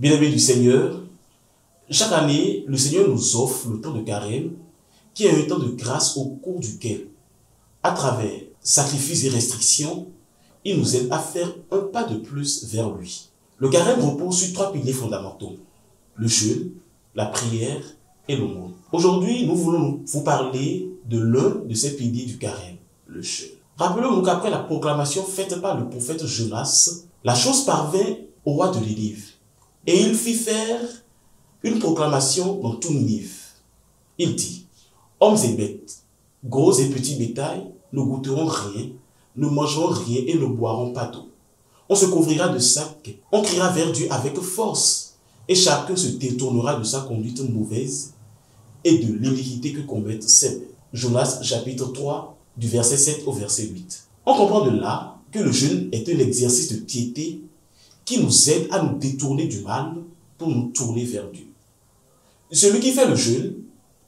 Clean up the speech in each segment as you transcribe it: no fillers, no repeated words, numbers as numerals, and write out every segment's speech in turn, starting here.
Bien-aimés du Seigneur, chaque année, le Seigneur nous offre le temps de carême, qui est un temps de grâce au cours duquel, à travers sacrifices et restrictions, il nous aide à faire un pas de plus vers lui. Le carême repose sur 3 piliers fondamentaux: le jeûne, la prière et l'aumône. Aujourd'hui, nous voulons vous parler de l'un de ces piliers du carême, le jeûne. Rappelons-nous qu'après la proclamation faite par le prophète Jonas, la chose parvint au roi de Ninive, et il fit faire une proclamation dans tout Ninive. Il dit: hommes et bêtes, gros et petits bétail, ne goûteront rien, ne mangeront rien et ne boiront pas d'eau. On se couvrira de sacs, on criera vers Dieu avec force, et chacun se détournera de sa conduite mauvaise et de l'iniquité que commettent ses mains. Jonas chapitre 3, du verset 7 au verset 8. On comprend de là que le jeûne est un exercice de piété qui nous aide à nous détourner du mal pour nous tourner vers Dieu. Celui qui fait le jeûne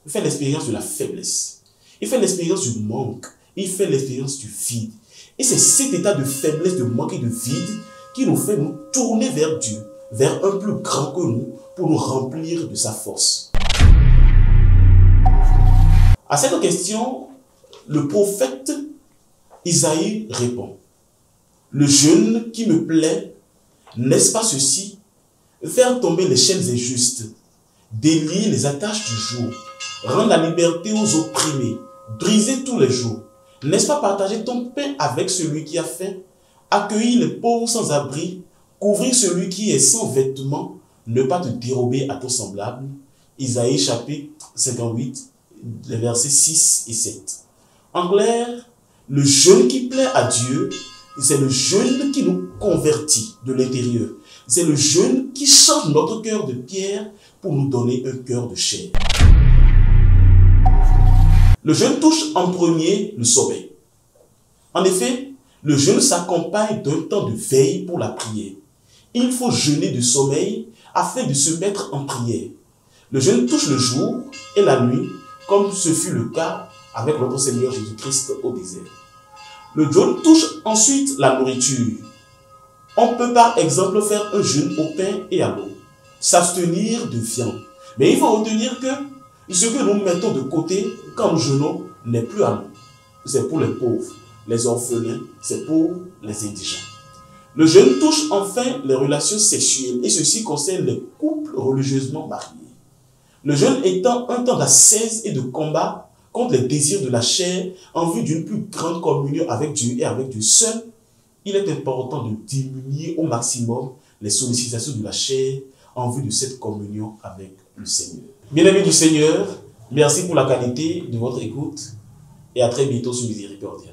fait l'expérience de la faiblesse. Il fait l'expérience du manque. Il fait l'expérience du vide. Et c'est cet état de faiblesse, de manque et de vide qui nous fait nous tourner vers Dieu, vers un plus grand que nous, pour nous remplir de sa force. À cette question, le prophète Isaïe répond: le jeûne qui me plaît, n'est-ce pas ceci? Faire tomber les chaînes injustes, délier les attaches du jour, rendre la liberté aux opprimés, briser tous les jours. N'est-ce pas partager ton pain avec celui qui a faim, accueillir les pauvres sans abri, couvrir celui qui est sans vêtements, ne pas te dérober à ton semblable? Isaïe chapitre 58, les versets 6 et 7. En clair, le jeûne qui plaît à Dieu, c'est le jeûne qui nous convertit de l'intérieur. C'est le jeûne qui change notre cœur de pierre pour nous donner un cœur de chair. Le jeûne touche en premier le sommeil. En effet, le jeûne s'accompagne d'un temps de veille pour la prière. Il faut jeûner du sommeil afin de se mettre en prière. Le jeûne touche le jour et la nuit, comme ce fut le cas avec notre Seigneur Jésus-Christ au désert. Le jeûne touche ensuite la nourriture. On peut par exemple faire un jeûne au pain et à l'eau, s'abstenir de viande. Mais il faut retenir que ce que nous mettons de côté quand nous jeûnons n'est plus à nous. C'est pour les pauvres, les orphelins, c'est pour les indigents. Le jeûne touche enfin les relations sexuelles, et ceci concerne les couples religieusement mariés. Le jeûne étant un temps d'ascèse et de combat contre les désirs de la chair en vue d'une plus grande communion avec Dieu et avec Dieu seul, il est important de diminuer au maximum les sollicitations de la chair en vue de cette communion avec le Seigneur. Bien-aimés du Seigneur, merci pour la qualité de votre écoute et à très bientôt sur Miséricordia.